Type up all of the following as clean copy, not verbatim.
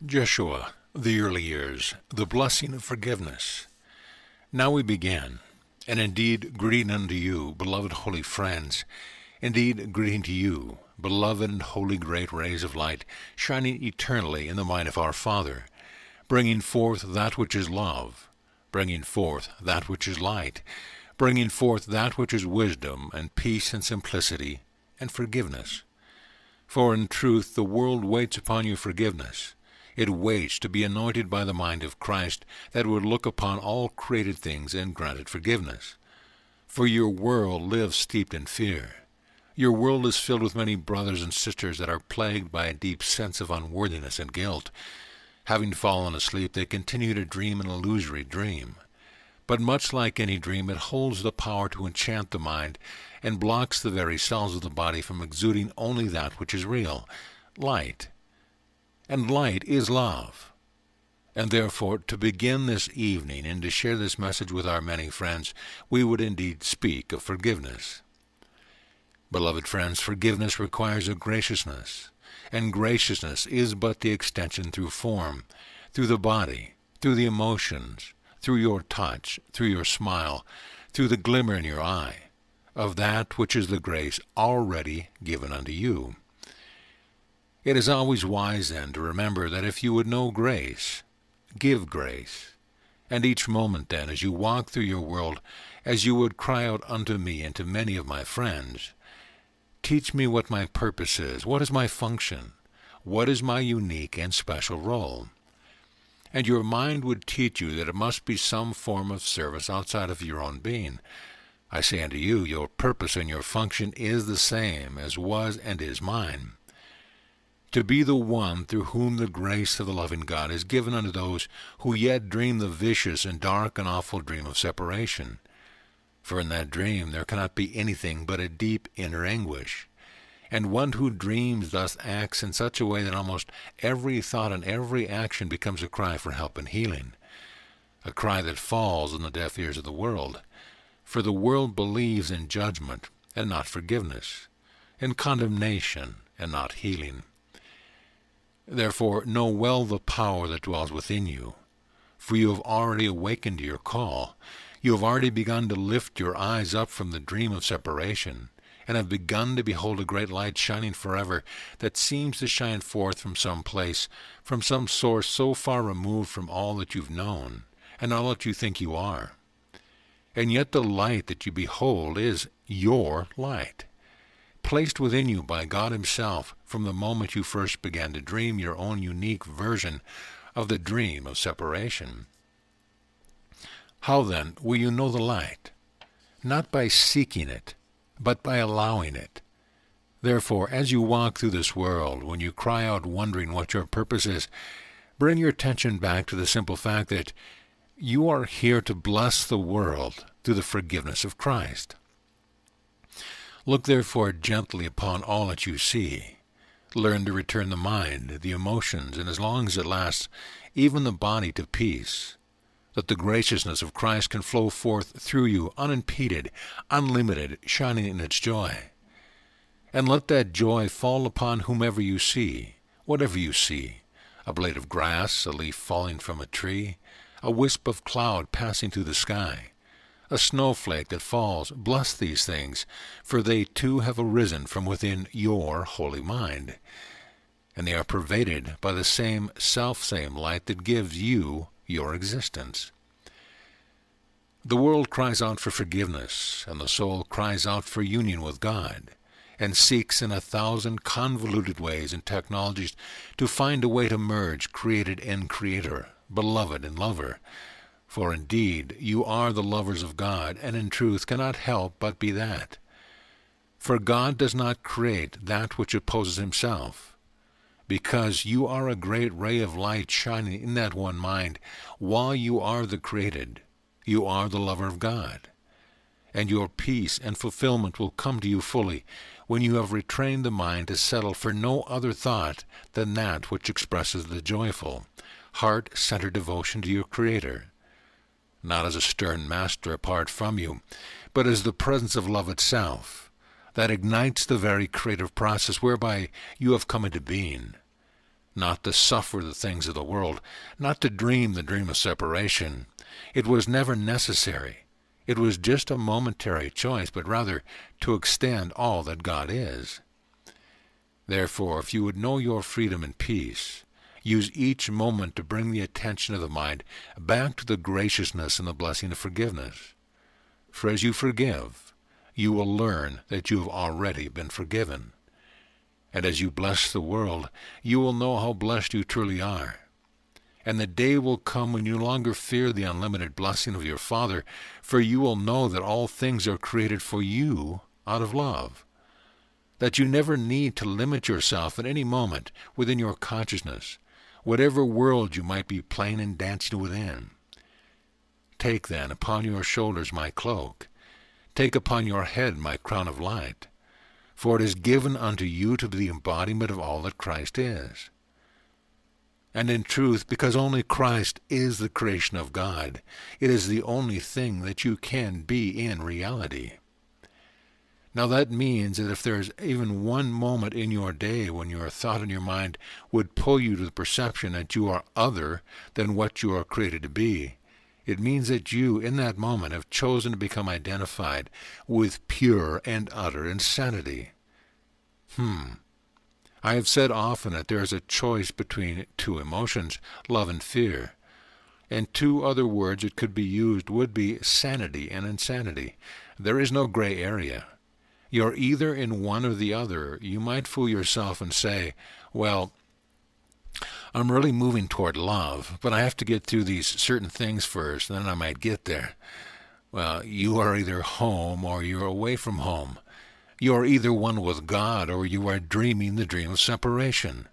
Jeshua, the early years, the blessing of forgiveness. Now we begin, and indeed greeting unto you, beloved holy friends, indeed greeting to you, beloved and holy great rays of light, shining eternally in the mind of our Father, bringing forth that which is love, bringing forth that which is light, bringing forth that which is wisdom and peace and simplicity and forgiveness. For in truth the world waits upon your forgiveness. It waits to be anointed by the mind of Christ that would look upon all created things and grant it forgiveness. For your world lives steeped in fear. Your world is filled with many brothers and sisters that are plagued by a deep sense of unworthiness and guilt. Having fallen asleep, they continue to dream an illusory dream. But much like any dream, it holds the power to enchant the mind and blocks the very cells of the body from exuding only that which is real, light. And light is love. And therefore, to begin this evening and to share this message with our many friends, we would indeed speak of forgiveness. Beloved friends, forgiveness requires a graciousness, and graciousness is but the extension through form, through the body, through the emotions, through your touch, through your smile, through the glimmer in your eye, of that which is the grace already given unto you. It is always wise, then, to remember that if you would know grace, give grace. And each moment, then, as you walk through your world, as you would cry out unto me and to many of my friends, teach me what my purpose is, what is my function, what is my unique and special role. And your mind would teach you that it must be some form of service outside of your own being. I say unto you, your purpose and your function is the same as was and is mine. To be the one through whom the grace of the loving God is given unto those who yet dream the vicious and dark and awful dream of separation. For in that dream there cannot be anything but a deep inner anguish. And one who dreams thus acts in such a way that almost every thought and every action becomes a cry for help and healing, a cry that falls on the deaf ears of the world. For the world believes in judgment and not forgiveness, in condemnation and not healing. Therefore, know well the power that dwells within you, for you have already awakened to your call. You have already begun to lift your eyes up from the dream of separation, and have begun to behold a great light shining forever that seems to shine forth from some place, from some source so far removed from all that you've known, and all that you think you are. And yet the light that you behold is your light, placed within you by God Himself from the moment you first began to dream your own unique version of the dream of separation. How then will you know the light? Not by seeking it, but by allowing it. Therefore, as you walk through this world, when you cry out wondering what your purpose is, bring your attention back to the simple fact that you are here to bless the world through the forgiveness of Christ. Look therefore gently upon all that you see. Learn to return the mind, the emotions, and as long as it lasts, even the body to peace, that the graciousness of Christ can flow forth through you unimpeded, unlimited, shining in its joy. And let that joy fall upon whomever you see, whatever you see, a blade of grass, a leaf falling from a tree, a wisp of cloud passing through the sky, a snowflake that falls. Bless these things, for they too have arisen from within your holy mind, and they are pervaded by the same self-same light that gives you your existence. The world cries out for forgiveness, and the soul cries out for union with God, and seeks in 1,000 convoluted ways and technologies to find a way to merge created and creator, beloved and lover. For indeed you are the lovers of God, and in truth cannot help but be that. For God does not create that which opposes Himself. Because you are a great ray of light shining in that one mind, while you are the created, you are the lover of God. And your peace and fulfillment will come to you fully when you have retrained the mind to settle for no other thought than that which expresses the joyful, heart-centered devotion to your Creator, not as a stern master apart from you, but as the presence of love itself, that ignites the very creative process whereby you have come into being. not to suffer the things of the world, not to dream the dream of separation. It was never necessary. It was just a momentary choice, but rather to extend all that God is. Therefore, if you would know your freedom and peace, use each moment to bring the attention of the mind back to the graciousness and the blessing of forgiveness. For as you forgive, you will learn that you have already been forgiven. And as you bless the world, you will know how blessed you truly are. And the day will come when you no longer fear the unlimited blessing of your Father, for you will know that all things are created for you out of love. That you never need to limit yourself at any moment within your consciousness, whatever world you might be playing and dancing within. Take then upon your shoulders my cloak, take upon your head my crown of light, for it is given unto you to be the embodiment of all that Christ is. And in truth, because only Christ is the creation of God, it is the only thing that you can be in reality. Now that means that if there is even one moment in your day when your thought and your mind would pull you to the perception that you are other than what you are created to be, it means that you, in that moment, have chosen to become identified with pure and utter insanity. I have said often that there is a choice between two emotions, love and fear. And two other words that could be used would be sanity and insanity. There is no gray area. You're either in one or the other. You might fool yourself and say, well, I'm really moving toward love, but I have to get through these certain things first, and then I might get there. Well, you are either home or you're away from home. You are either one with God or you are dreaming the dream of separation.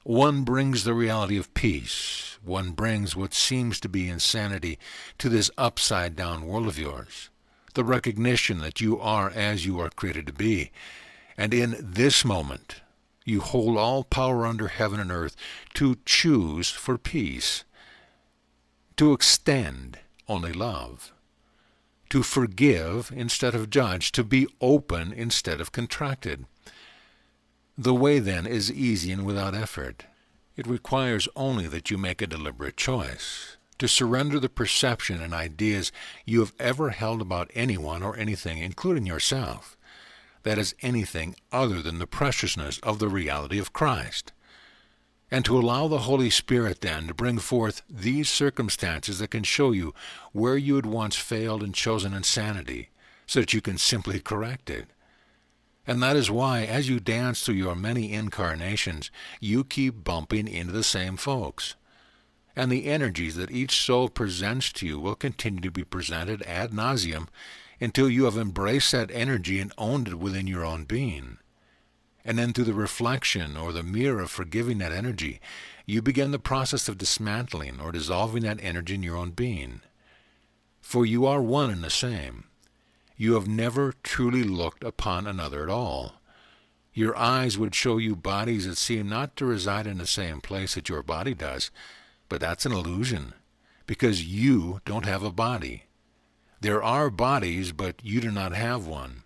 One brings the reality of peace. One brings what seems to be insanity to this upside-down world of yours. The recognition that you are as you are created to be. And in this moment, you hold all power under heaven and earth to choose for peace, to extend only love, to forgive instead of judge, to be open instead of contracted. The way, then, is easy and without effort. It requires only that you make a deliberate choice, to surrender the perception and ideas you have ever held about anyone or anything, including yourself, that is anything other than the preciousness of the reality of Christ, and to allow the Holy Spirit then to bring forth these circumstances that can show you where you had once failed and chosen insanity, so that you can simply correct it. And that is why, as you dance through your many incarnations, you keep bumping into the same folks. And the energies that each soul presents to you will continue to be presented ad nauseum until you have embraced that energy and owned it within your own being. And then through the reflection or the mirror of forgiving that energy, you begin the process of dismantling or dissolving that energy in your own being. For you are one and the same. You have never truly looked upon another at all. Your eyes would show you bodies that seem not to reside in the same place that your body does, but that's an illusion, because you don't have a body. There are bodies, but you do not have one.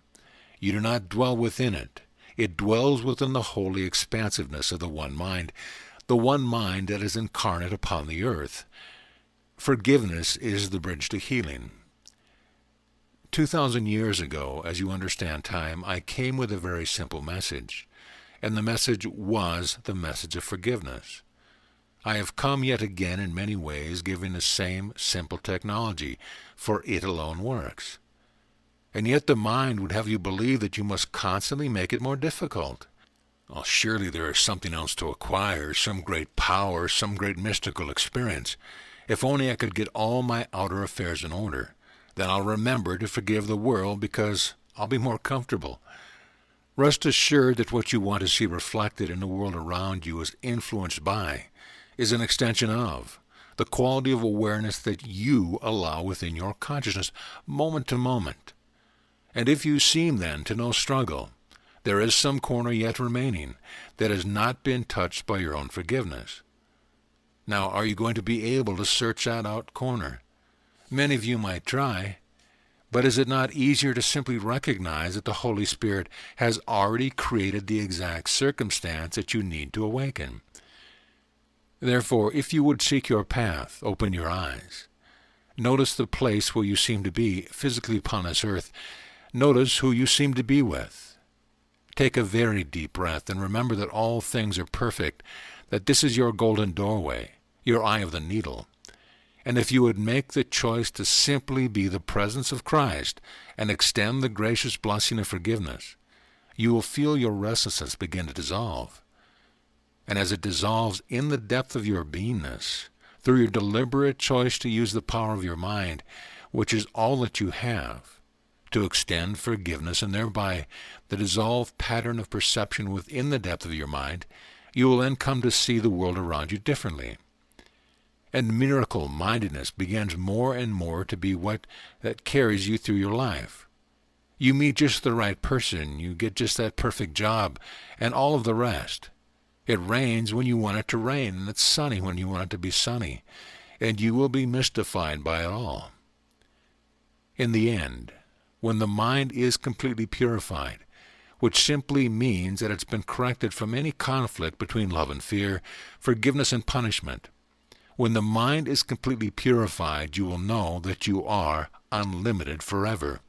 You do not dwell within it. It dwells within the holy expansiveness of the one mind that is incarnate upon the earth. Forgiveness is the bridge to healing. 2,000 years ago, as you understand time, I came with a very simple message, and the message was the message of forgiveness. I have come yet again in many ways giving the same simple technology, for it alone works. And yet the mind would have you believe that you must constantly make it more difficult. Well, surely there is something else to acquire, some great power, some great mystical experience. If only I could get all my outer affairs in order, then I'll remember to forgive the world because I'll be more comfortable. Rest assured that what you want to see reflected in the world around you is influenced by, is an extension of, the quality of awareness that you allow within your consciousness, moment to moment. And if you seem then to know struggle, there is some corner yet remaining that has not been touched by your own forgiveness. Now, are you going to be able to search that out corner? Many of you might try, but is it not easier to simply recognize that the Holy Spirit has already created the exact circumstance that you need to awaken? Therefore, if you would seek your path, open your eyes. Notice the place where you seem to be physically upon this earth. Notice who you seem to be with. Take a very deep breath and remember that all things are perfect, that this is your golden doorway, your eye of the needle. And if you would make the choice to simply be the presence of Christ and extend the gracious blessing of forgiveness, you will feel your restlessness begin to dissolve. And as it dissolves in the depth of your beingness, through your deliberate choice to use the power of your mind, which is all that you have, to extend forgiveness and thereby the dissolved pattern of perception within the depth of your mind, you will then come to see the world around you differently. And miracle-mindedness begins more and more to be what that carries you through your life. You meet just the right person, you get just that perfect job, and all of the rest. It rains when you want it to rain, and it's sunny when you want it to be sunny, and you will be mystified by it all. In the end, when the mind is completely purified, which simply means that it's been corrected from any conflict between love and fear, forgiveness and punishment, when the mind is completely purified, you will know that you are unlimited forever.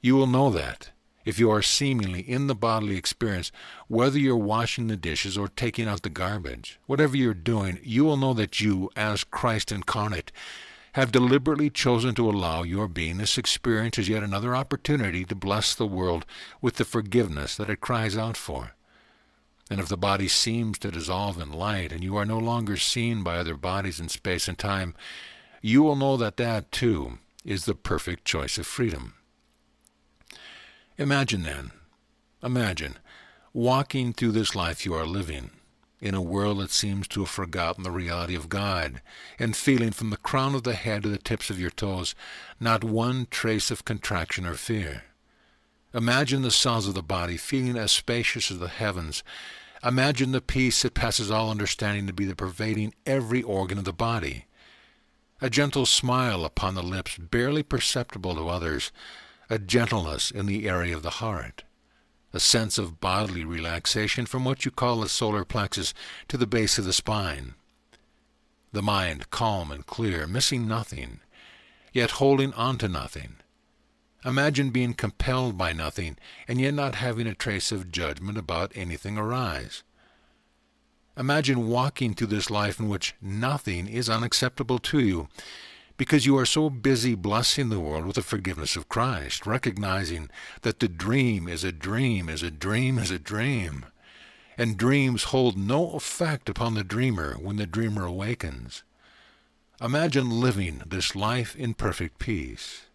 You will know that if you are seemingly in the bodily experience, whether you're washing the dishes or taking out the garbage, whatever you're doing, you will know that you, as Christ incarnate, have deliberately chosen to allow your being this experience as yet another opportunity to bless the world with the forgiveness that it cries out for. And if the body seems to dissolve in light and you are no longer seen by other bodies in space and time, you will know that that, too, is the perfect choice of freedom. Imagine walking through this life you are living, in a world that seems to have forgotten the reality of God, and feeling from the crown of the head to the tips of your toes not one trace of contraction or fear. Imagine the cells of the body feeling as spacious as the heavens. Imagine the peace that passes all understanding to be the pervading every organ of the body. A gentle smile upon the lips, barely perceptible to others, a gentleness in the area of the heart, a sense of bodily relaxation from what you call the solar plexus to the base of the spine. The mind calm and clear, missing nothing, yet holding on to nothing. Imagine being compelled by nothing, and yet not having a trace of judgment about anything arise. Imagine walking through this life in which nothing is unacceptable to you, because you are so busy blessing the world with the forgiveness of Christ, recognizing that the dream is a dream, is a dream, is a dream, and dreams hold no effect upon the dreamer when the dreamer awakens. Imagine living this life in perfect peace.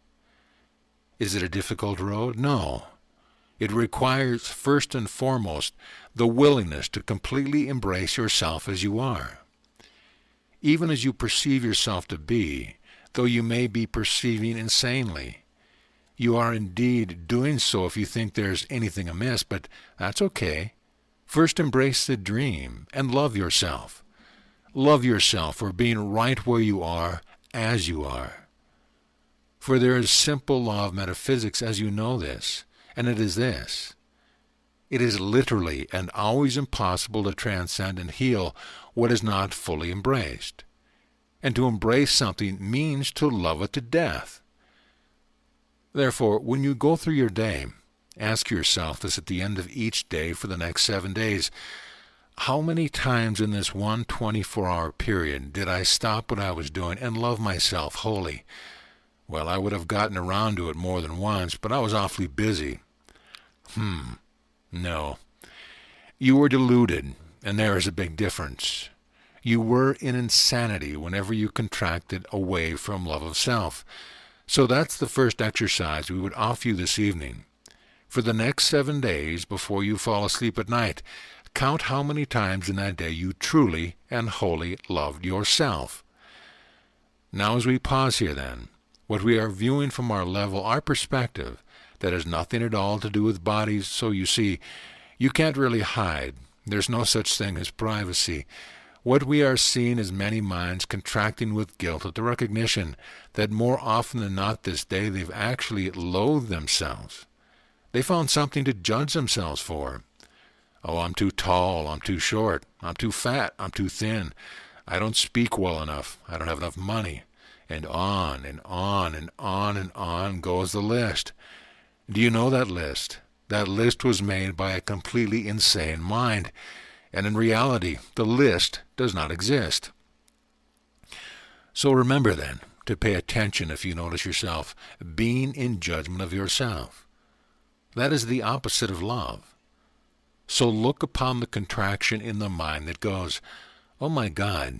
Is it a difficult road? No. It requires, first and foremost, the willingness to completely embrace yourself as you are. Even as you perceive yourself to be, though you may be perceiving insanely. You are indeed doing so if you think there's anything amiss, but that's okay. First embrace the dream and love yourself. Love yourself for being right where you are, as you are. For there is simple law of metaphysics as you know this, and it is this. It is literally and always impossible to transcend and heal what is not fully embraced. And to embrace something means to love it to death. Therefore, when you go through your day, ask yourself this at the end of each day for the next 7 days. How many times in this one 24-hour period did I stop what I was doing and love myself wholly? Well, I would have gotten around to it more than once, but I was awfully busy. No. You were deluded, and there is a big difference. You were in insanity whenever you contracted away from love of self. So that's the first exercise we would offer you this evening. For the next 7 days, before you fall asleep at night, count how many times in that day you truly and wholly loved yourself. Now as we pause here then, what we are viewing from our level, our perspective, that has nothing at all to do with bodies, so you see, you can't really hide. There's no such thing as privacy. What we are seeing is many minds contracting with guilt at the recognition that more often than not this day they've actually loathed themselves. They found something to judge themselves for. Oh, I'm too tall, I'm too short, I'm too fat, I'm too thin, I don't speak well enough, I don't have enough money, and on and on and on and on goes the list. Do you know that list? That list was made by a completely insane mind, and in reality, the list does not exist. So remember then to pay attention if you notice yourself being in judgment of yourself. That is the opposite of love. So look upon the contraction in the mind that goes, oh my God,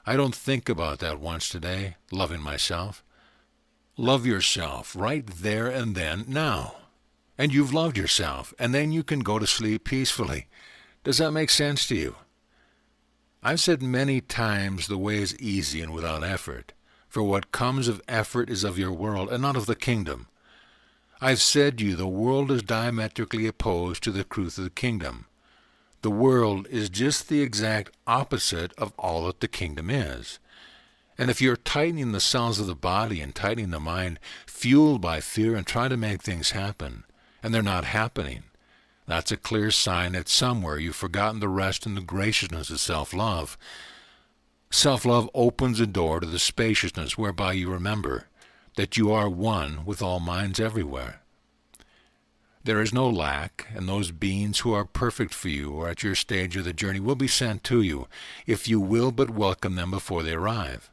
I don't think about that once today, loving myself. Love yourself right there and then, now. And you've loved yourself, and then you can go to sleep peacefully. Does that make sense to you? I've said many times the way is easy and without effort, for what comes of effort is of your world and not of the kingdom. I've said to you the world is diametrically opposed to the truth of the kingdom. The world is just the exact opposite of all that the kingdom is. And if you're tightening the cells of the body and tightening the mind, fueled by fear and trying to make things happen, and they're not happening, that's a clear sign that somewhere you've forgotten the rest and the graciousness of self-love. Self-love opens a door to the spaciousness whereby you remember that you are one with all minds everywhere. There is no lack, and those beings who are perfect for you or at your stage of the journey will be sent to you, if you will but welcome them before they arrive.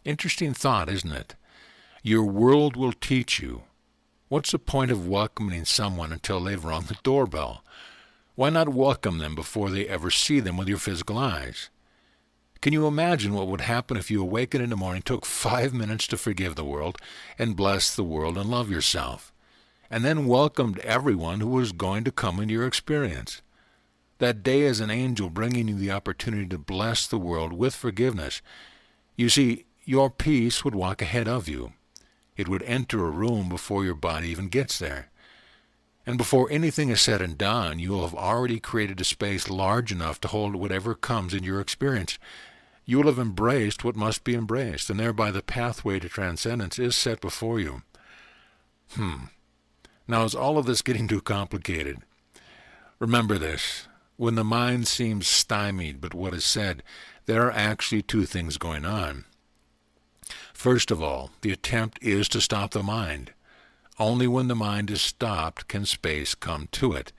Interesting thought, isn't it? Your world will teach you. What's the point of welcoming someone until they've rung the doorbell? Why not welcome them before they ever see them with your physical eyes? Can you imagine what would happen if you awakened in the morning, took 5 minutes to forgive the world, and bless the world and love yourself, and then welcomed everyone who was going to come into your experience? That day as an angel bringing you the opportunity to bless the world with forgiveness. You see, your peace would walk ahead of you. It would enter a room before your body even gets there. And before anything is said and done, you will have already created a space large enough to hold whatever comes in your experience. You will have embraced what must be embraced, and thereby the pathway to transcendence is set before you. Now, is all of this getting too complicated? Remember this. When the mind seems stymied but what is said, there are actually two things going on. First of all, the attempt is to stop the mind. Only when the mind is stopped can space come to it.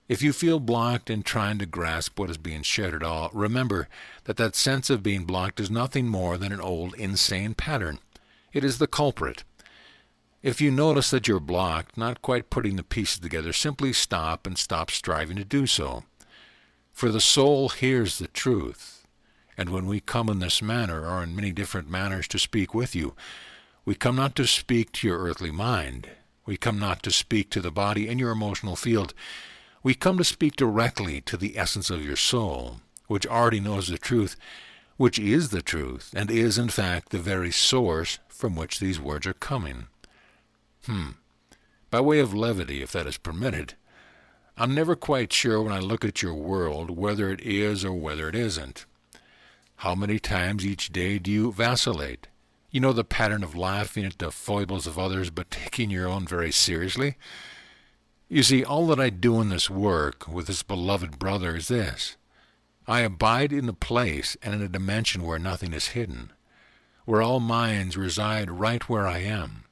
If you feel blocked in trying to grasp what is being shared at all, remember that that sense of being blocked is nothing more than an old insane pattern. It is the culprit. If you notice that you're blocked, not quite putting the pieces together, simply stop and stop striving to do so. For the soul hears the truth. And when we come in this manner, or in many different manners to speak with you, we come not to speak to your earthly mind. We come not to speak to the body and your emotional field. We come to speak directly to the essence of your soul, which already knows the truth, which is the truth, and is in fact the very source from which these words are coming. By way of levity, if that is permitted, I'm never quite sure when I look at your world whether it is or whether it isn't. How many times each day do you vacillate? You know the pattern of laughing at the foibles of others but taking your own very seriously? You see, all that I do in this work with this beloved brother is this. I abide in a place and in a dimension where nothing is hidden, where all minds reside right where I am.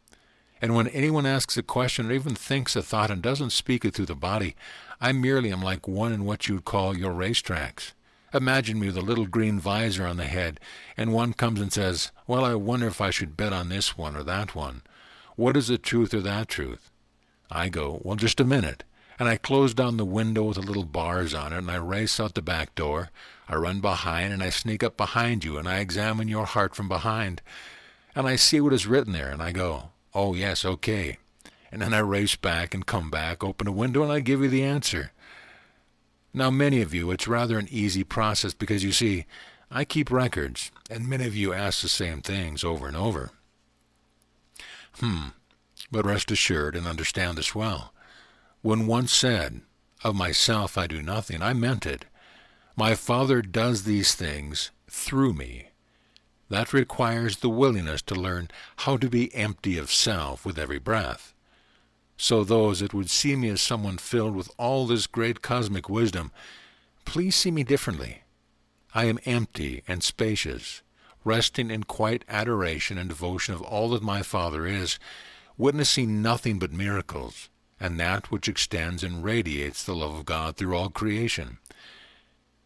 And when anyone asks a question or even thinks a thought and doesn't speak it through the body, I merely am like one in what you'd call your racetracks. Imagine me with a little green visor on the head, and one comes and says, well, I wonder if I should bet on this one or that one. What is the truth or that truth? I go, well, just a minute. And I close down the window with the little bars on it, and I race out the back door. I run behind, and I sneak up behind you, and I examine your heart from behind. And I see what is written there, and I go, oh, yes, okay. And then I race back and come back, open a window, and I give you the answer. Now, many of you, it's rather an easy process because, you see, I keep records, and many of you ask the same things over and over. But rest assured and understand this well. When once said, of myself I do nothing, I meant it. My Father does these things through me. That requires the willingness to learn how to be empty of self with every breath. So those that would see me as someone filled with all this great cosmic wisdom, please see me differently. I am empty and spacious, resting in quiet adoration and devotion of all that my Father is, witnessing nothing but miracles, and that which extends and radiates the love of God through all creation.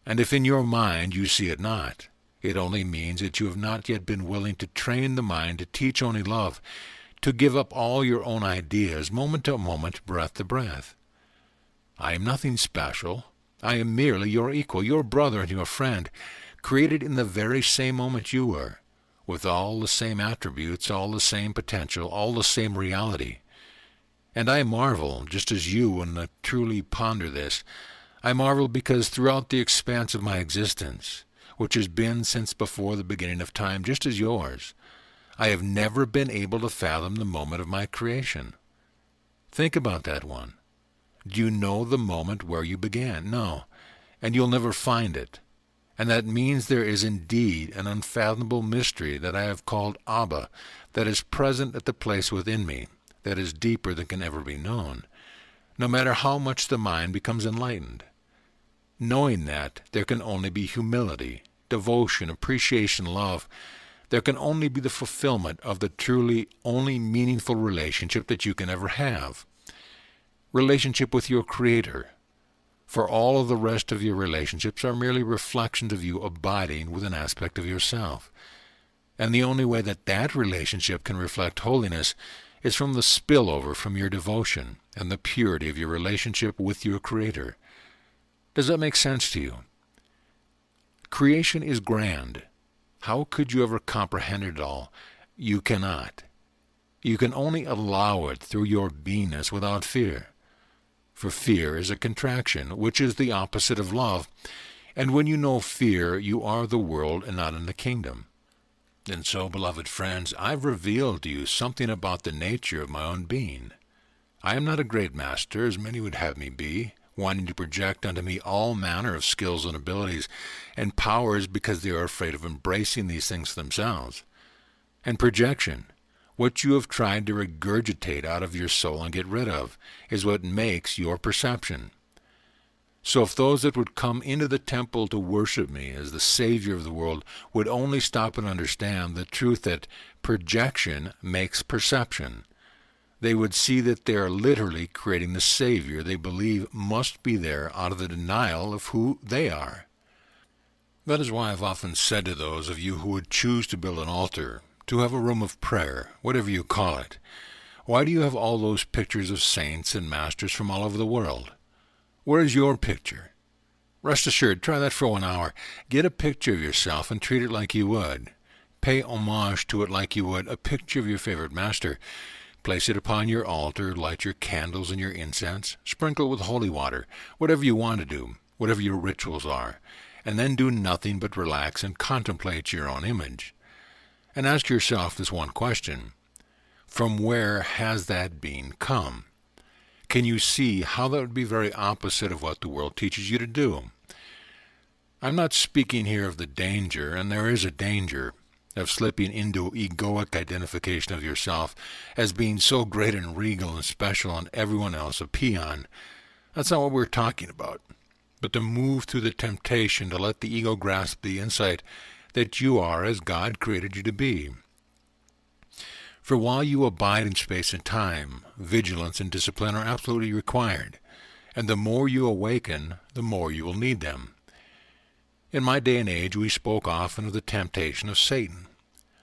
And if in your mind you see it not, it only means that you have not yet been willing to train the mind to teach only love, to give up all your own ideas, moment to moment, breath to breath. I am nothing special. I am merely your equal, your brother and your friend, created in the very same moment you were, with all the same attributes, all the same potential, all the same reality. And I marvel, just as you, when I truly ponder this, I marvel because throughout the expanse of my existence, which has been since before the beginning of time, just as yours, I have never been able to fathom the moment of my creation. Think about that one. Do you know the moment where you began? No, and you'll never find it. And that means there is indeed an unfathomable mystery that I have called Abba, that is present at the place within me, that is deeper than can ever be known, no matter how much the mind becomes enlightened. Knowing that, there can only be humility, devotion, appreciation, love. There can only be the fulfillment of the truly only meaningful relationship that you can ever have. Relationship with your Creator. For all of the rest of your relationships are merely reflections of you abiding with an aspect of yourself. And the only way that that relationship can reflect holiness is from the spillover from your devotion and the purity of your relationship with your Creator. Does that make sense to you? Creation is grand. How could you ever comprehend it all? You cannot. You can only allow it through your beingness without fear. For fear is a contraction, which is the opposite of love. And when you know fear, you are the world and not in the kingdom. And so, beloved friends, I've revealed to you something about the nature of my own being. I am not a great master, as many would have me be, wanting to project unto me all manner of skills and abilities and powers because they are afraid of embracing these things themselves. And projection, what you have tried to regurgitate out of your soul and get rid of, is what makes your perception. So if those that would come into the temple to worship me as the Savior of the world would only stop and understand the truth that projection makes perception, they would see that they are literally creating the Savior they believe must be there out of the denial of who they are. That is why I've often said to those of you who would choose to build an altar, to have a room of prayer, whatever you call it, why do you have all those pictures of saints and masters from all over the world? Where is your picture? Rest assured, try that for 1 hour. Get a picture of yourself and treat it like you would. Pay homage to it like you would a picture of your favorite master. Place it upon your altar, light your candles and your incense, sprinkle it with holy water, whatever you want to do, whatever your rituals are, and then do nothing but relax and contemplate your own image. And ask yourself this one question: from where has that being come? Can you see how that would be very opposite of what the world teaches you to do? I'm not speaking here of the danger, and there is a danger, of slipping into egoic identification of yourself as being so great and regal and special and everyone else a peon. That's not what we're talking about. But to move through the temptation to let the ego grasp the insight that you are as God created you to be. For while you abide in space and time, vigilance and discipline are absolutely required, and the more you awaken, the more you will need them. In my day and age, we spoke often of the temptation of Satan.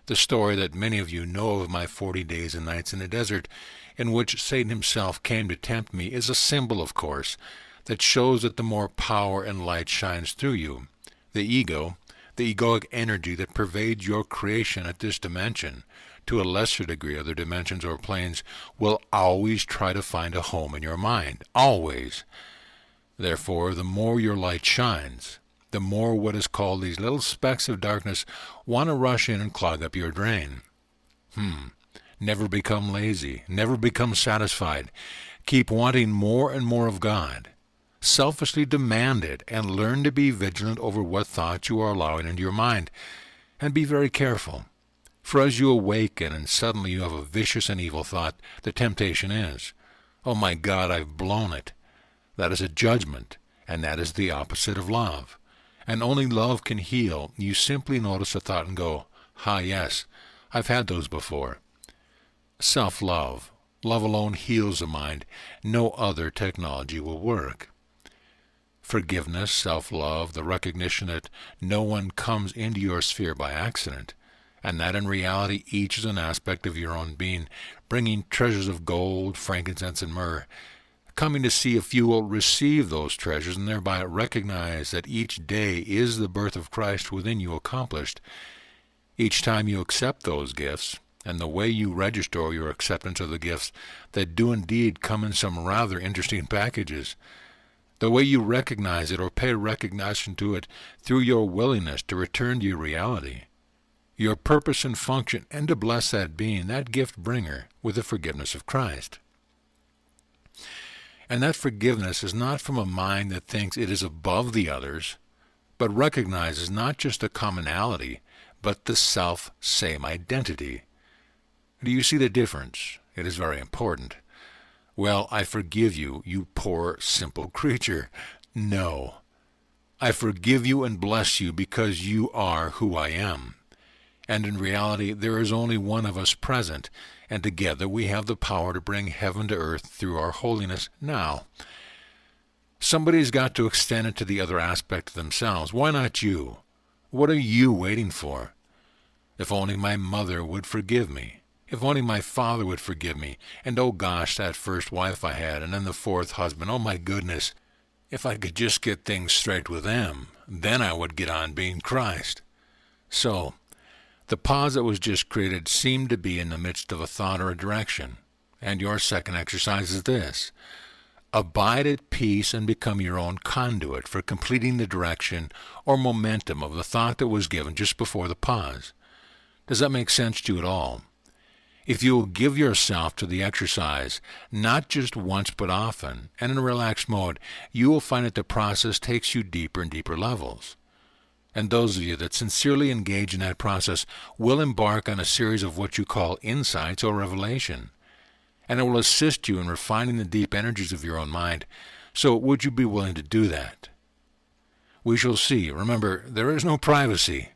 The story that many of you know of my 40 days and nights in the desert, in which Satan himself came to tempt me, is a symbol, of course, that shows that the more power and light shines through you, the ego, the egoic energy that pervades your creation at this dimension, to a lesser degree other dimensions or planes, will always try to find a home in your mind. Always. Therefore, the more your light shines, the more what is called these little specks of darkness want to rush in and clog up your drain. Never become lazy. Never become satisfied. Keep wanting more and more of God. Selfishly demand it, and learn to be vigilant over what thoughts you are allowing into your mind. And be very careful. For as you awaken and suddenly you have a vicious and evil thought, the temptation is, Oh my God, I've blown it. That is a judgment, and that is the opposite of love. And only love can heal. You simply notice a thought and go, yes, I've had those before. Self-love. Love alone heals the mind. No other technology will work. Forgiveness, self-love, the recognition that no one comes into your sphere by accident, and that in reality each is an aspect of your own being, bringing treasures of gold, frankincense, and myrrh, coming to see if you will receive those treasures and thereby recognize that each day is the birth of Christ within you accomplished. Each time you accept those gifts, and the way you register your acceptance of the gifts that do indeed come in some rather interesting packages, the way you recognize it or pay recognition to it through your willingness to return to your reality, your purpose and function, and to bless that being, that gift bringer, with the forgiveness of Christ. And that forgiveness is not from a mind that thinks it is above the others, but recognizes not just a commonality, but the self-same identity. Do you see the difference? It is very important. Well, I forgive you, you poor, simple creature. No. I forgive you and bless you because you are who I am. And in reality, there is only one of us present, and together we have the power to bring heaven to earth through our holiness now. Somebody's got to extend it to the other aspect of themselves. Why not you? What are you waiting for? If only my mother would forgive me. If only my father would forgive me. And oh gosh, that first wife I had, and then the fourth husband. Oh my goodness. If I could just get things straight with them, then I would get on being Christ. So, the pause that was just created seemed to be in the midst of a thought or a direction. And your second exercise is this. Abide at peace and become your own conduit for completing the direction or momentum of the thought that was given just before the pause. Does that make sense to you at all? If you will give yourself to the exercise, not just once but often, and in a relaxed mode, you will find that the process takes you deeper and deeper levels. And those of you that sincerely engage in that process will embark on a series of what you call insights or revelation. And it will assist you in refining the deep energies of your own mind. So would you be willing to do that? We shall see. Remember, there is no privacy.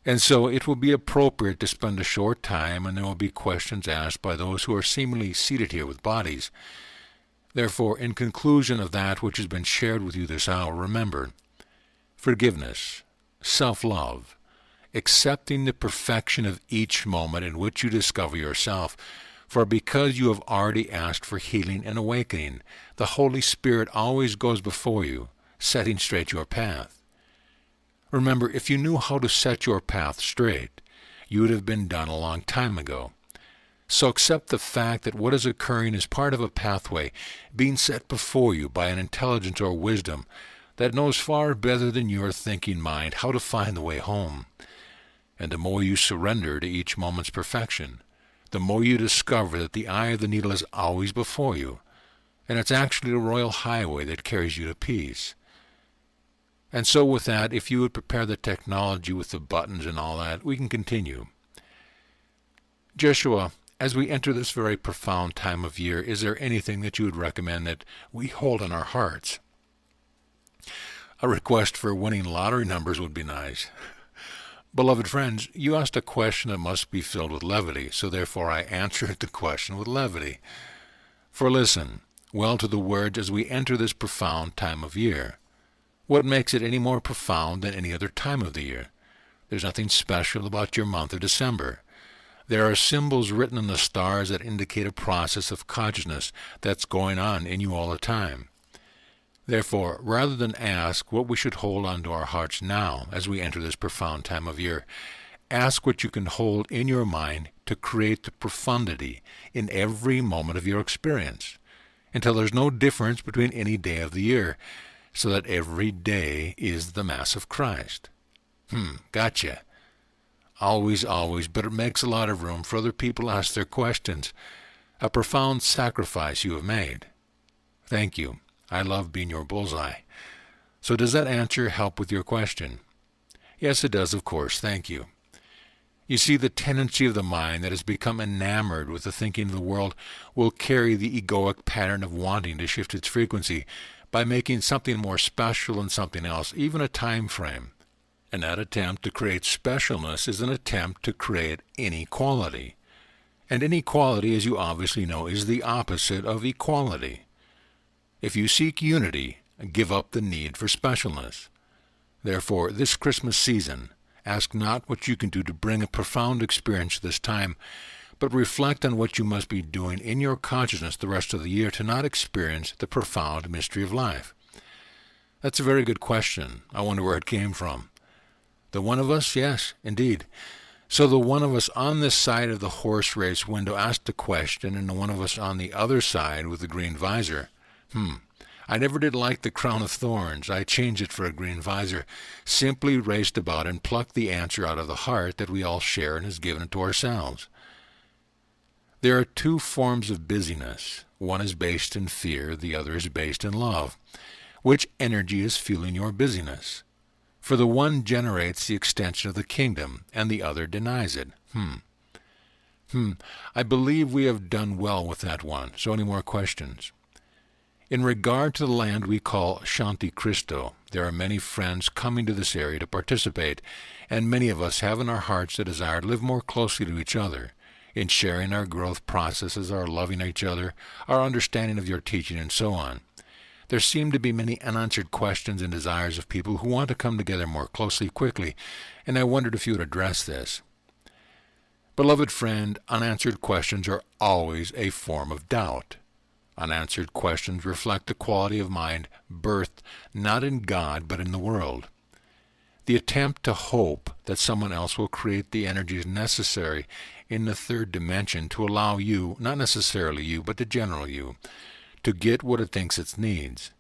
And so it will be appropriate to spend a short time, and there will be questions asked by those who are seemingly seated here with bodies. Therefore, in conclusion of that which has been shared with you this hour, remember, forgiveness, self-love, accepting the perfection of each moment in which you discover yourself, for because you have already asked for healing and awakening, the Holy Spirit always goes before you, setting straight your path. Remember, if you knew how to set your path straight, you would have been done a long time ago. So accept the fact that what is occurring is part of a pathway being set before you by an intelligence or wisdom that knows far better than your thinking mind how to find the way home. And the more you surrender to each moment's perfection, the more you discover that the eye of the needle is always before you, and it's actually the royal highway that carries you to peace. And so with that, if you would prepare the technology with the buttons and all that, we can continue. Jeshua, as we enter this very profound time of year, is there anything that you would recommend that we hold in our hearts? A request for winning lottery numbers would be nice. Beloved friends, you asked a question that must be filled with levity, so therefore I answered the question with levity. For listen well to the words as we enter this profound time of year. What makes it any more profound than any other time of the year? There's nothing special about your month of December. There are symbols written in the stars that indicate a process of consciousness that's going on in you all the time. Therefore, rather than ask what we should hold on to our hearts now as we enter this profound time of year, ask what you can hold in your mind to create the profundity in every moment of your experience, until there's no difference between any day of the year, so that every day is the Mass of Christ. Gotcha. Always, but it makes a lot of room for other people to ask their questions. A profound sacrifice you have made. Thank you. I love being your bullseye. So does that answer help with your question? Yes, it does, of course. Thank you. You see, the tendency of the mind that has become enamored with the thinking of the world will carry the egoic pattern of wanting to shift its frequency by making something more special than something else, even a time frame. And that attempt to create specialness is an attempt to create inequality. And inequality, as you obviously know, is the opposite of equality. If you seek unity, give up the need for specialness. Therefore, this Christmas season, ask not what you can do to bring a profound experience this time, but reflect on what you must be doing in your consciousness the rest of the year to not experience the profound mystery of life. That's a very good question. I wonder where it came from. The one of us? Yes, indeed. So the one of us on this side of the horse race window asked the question, and the one of us on the other side with the green visor. I never did like the crown of thorns. I changed it for a green visor. Simply raced about and plucked the answer out of the heart that we all share and is given to ourselves. There are two forms of busyness. One is based in fear, the other is based in love. Which energy is fueling your busyness? For the one generates the extension of the kingdom, and the other denies it. I believe we have done well with that one. So any more questions? In regard to the land we call Shanti Cristo, there are many friends coming to this area to participate, and many of us have in our hearts the desire to live more closely to each other, in sharing our growth processes, our loving each other, our understanding of your teaching, and so on. There seem to be many unanswered questions and desires of people who want to come together more closely quickly, and I wondered if you would address this. Beloved friend, unanswered questions are always a form of doubt. Unanswered questions reflect the quality of mind birthed not in God but in the world. The attempt to hope that someone else will create the energies necessary in the third dimension to allow you, not necessarily you, but the general you, to get what it thinks it needs,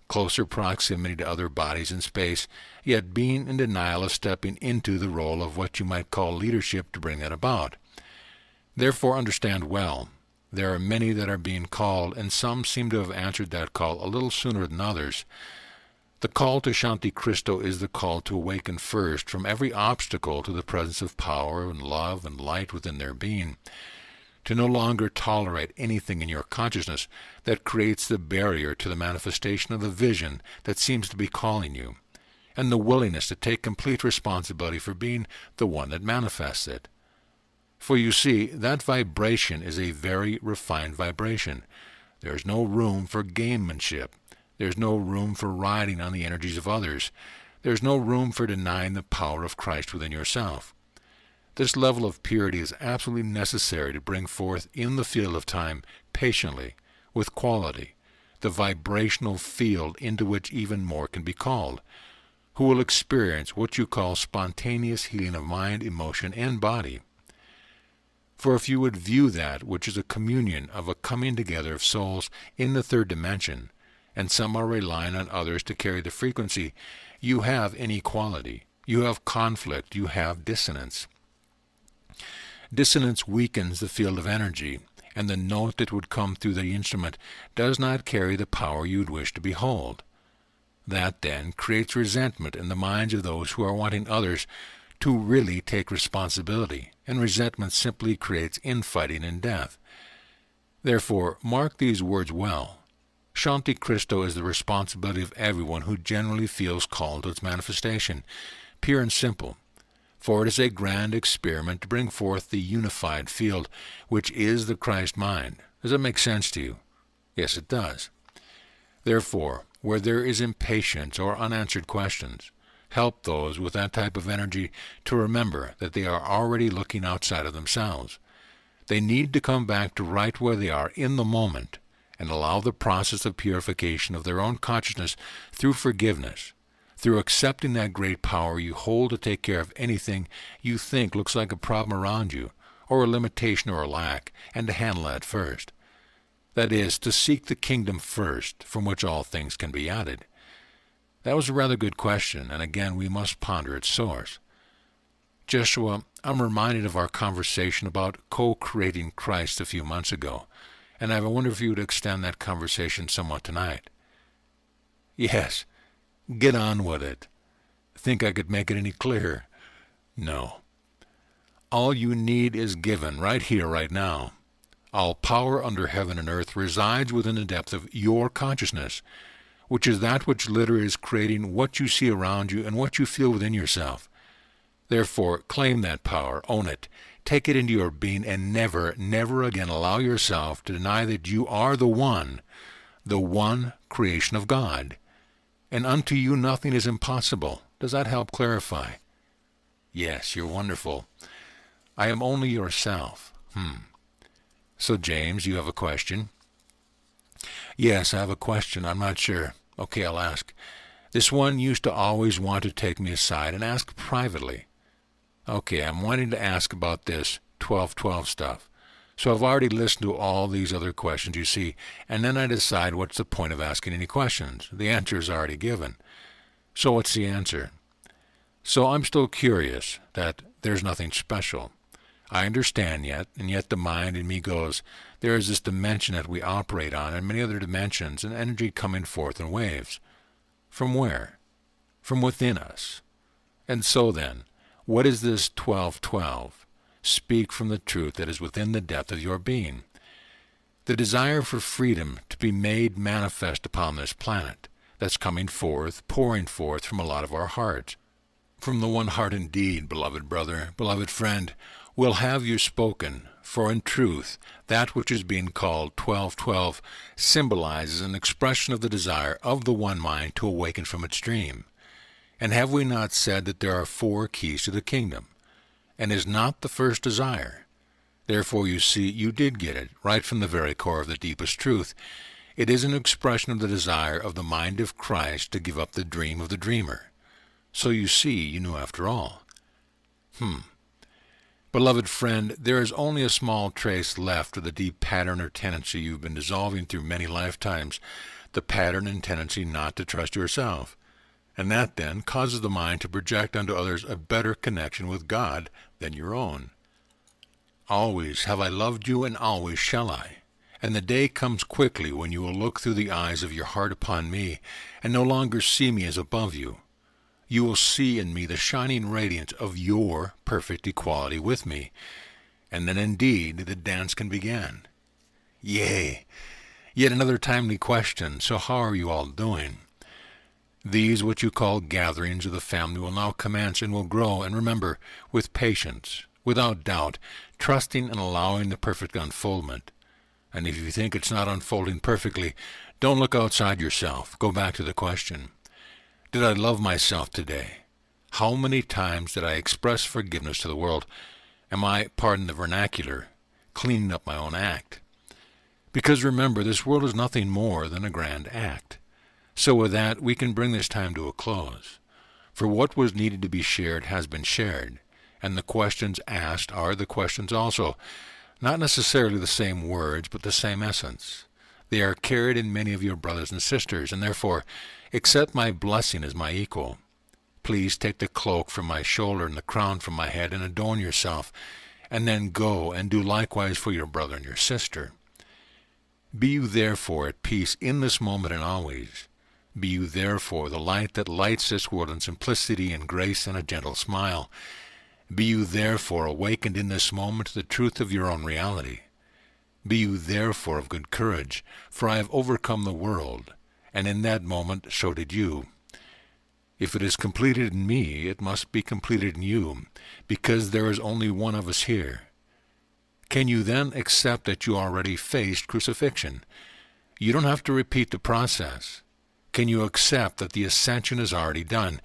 closer proximity to other bodies in space, yet being in denial of stepping into the role of what you might call leadership to bring that about. Therefore understand well, there are many that are being called, and some seem to have answered that call a little sooner than others. The call to Shanti Cristo is the call to awaken first from every obstacle to the presence of power and love and light within their being, to no longer tolerate anything in your consciousness that creates the barrier to the manifestation of the vision that seems to be calling you, and the willingness to take complete responsibility for being the one that manifests it. For you see, that vibration is a very refined vibration. There is no room for gamemanship. There is no room for riding on the energies of others. There is no room for denying the power of Christ within yourself. This level of purity is absolutely necessary to bring forth in the field of time, patiently, with quality, the vibrational field into which even more can be called, who will experience what you call spontaneous healing of mind, emotion, and body. For if you would view that which is a communion of a coming together of souls in the third dimension, and some are relying on others to carry the frequency, you have inequality, you have conflict, you have dissonance. Dissonance weakens the field of energy, and the note that would come through the instrument does not carry the power you would wish to behold. That, then, creates resentment in the minds of those who are wanting others to really take responsibility, and resentment simply creates infighting and death. Therefore, mark these words well. Shanti Cristo is the responsibility of everyone who generally feels called to its manifestation, pure and simple, for it is a grand experiment to bring forth the unified field, which is the Christ mind. Does that make sense to you? Yes, it does. Therefore, where there is impatience or unanswered questions, help those with that type of energy to remember that they are already looking outside of themselves. They need to come back to right where they are in the moment and allow the process of purification of their own consciousness through forgiveness, through accepting that great power you hold to take care of anything you think looks like a problem around you, or a limitation or a lack, and to handle that first. That is, to seek the kingdom first, from which all things can be added. That was a rather good question, and again we must ponder its source. Jeshua, I'm reminded of our conversation about co-creating Christ a few months ago, and I wonder if you would extend that conversation somewhat tonight. Yes, get on with it. Think I could make it any clearer? No. All you need is given right here, right now. All power under heaven and earth resides within the depth of your consciousness, which is that which literally is creating what you see around you and what you feel within yourself. Therefore, claim that power, own it, take it into your being, and never, never again allow yourself to deny that you are the one creation of God. And unto you nothing is impossible. Does that help clarify? Yes, you're wonderful. I am only yourself. So, James, you have a question? Yes, I have a question. I'm not sure. Okay, I'll ask. This one used to always want to take me aside and ask privately. Okay, I'm wanting to ask about this 12:12 stuff. So I've already listened to all these other questions, you see, and then I decide what's the point of asking any questions. The answer is already given. So what's the answer? So I'm still curious that there's nothing special. I understand yet, and yet the mind in me goes, there is this dimension that we operate on, and many other dimensions, and energy coming forth in waves. From where? From within us. And so then, what is this 12:12? Speak from the truth that is within the depth of your being. The desire for freedom to be made manifest upon this planet, that's coming forth, pouring forth from a lot of our hearts. From the one heart indeed, beloved brother, beloved friend, will have you spoken, for in truth, that which is being called 12:12 symbolizes an expression of the desire of the one mind to awaken from its dream. And have we not said that there are 4 keys to the kingdom? And is not the first desire? Therefore, you see, you did get it, right from the very core of the deepest truth. It is an expression of the desire of the mind of Christ to give up the dream of the dreamer. So you see, you knew after all. Beloved friend, there is only a small trace left of the deep pattern or tendency you've been dissolving through many lifetimes, the pattern and tendency not to trust yourself. And that, then, causes the mind to project onto others a better connection with God than your own. Always have I loved you, and always shall I. And the day comes quickly when you will look through the eyes of your heart upon me, and no longer see me as above you. You will see in me the shining radiance of your perfect equality with me, and then indeed the dance can begin. Yea, yet another timely question, so how are you all doing? These what you call gatherings of the family will now commence and will grow, and remember, with patience, without doubt, trusting and allowing the perfect unfoldment. And if you think it's not unfolding perfectly, don't look outside yourself. Go back to the question. Did I love myself today? How many times did I express forgiveness to the world? Am I, pardon the vernacular, cleaning up my own act? Because remember, this world is nothing more than a grand act. So with that, we can bring this time to a close. For what was needed to be shared has been shared, and the questions asked are the questions also. Not necessarily the same words, but the same essence. They are carried in many of your brothers and sisters, and therefore accept my blessing as my equal. Please take the cloak from my shoulder and the crown from my head and adorn yourself, and then go and do likewise for your brother and your sister. Be you therefore at peace in this moment and always. Be you therefore the light that lights this world in simplicity and grace and a gentle smile. Be you therefore awakened in this moment to the truth of your own reality. Be you therefore of good courage, for I have overcome the world, and in that moment so did you. If it is completed in me, it must be completed in you, because there is only one of us here. Can you then accept that you already faced crucifixion? You don't have to repeat the process. Can you accept that the ascension is already done?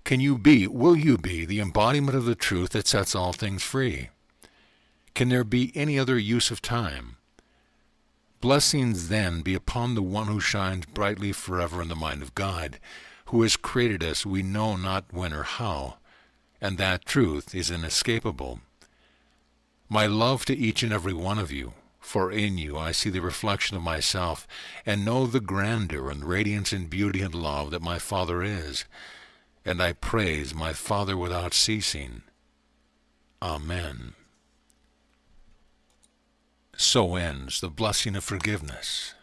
Can you be, will you be, the embodiment of the truth that sets all things free? Can there be any other use of time? Blessings then be upon the one who shines brightly forever in the mind of God, who has created us we know not when or how, and that truth is inescapable. My love to each and every one of you, for in you I see the reflection of myself, and know the grandeur and radiance and beauty and love that my Father is, and I praise my Father without ceasing. Amen. So ends the blessing of forgiveness.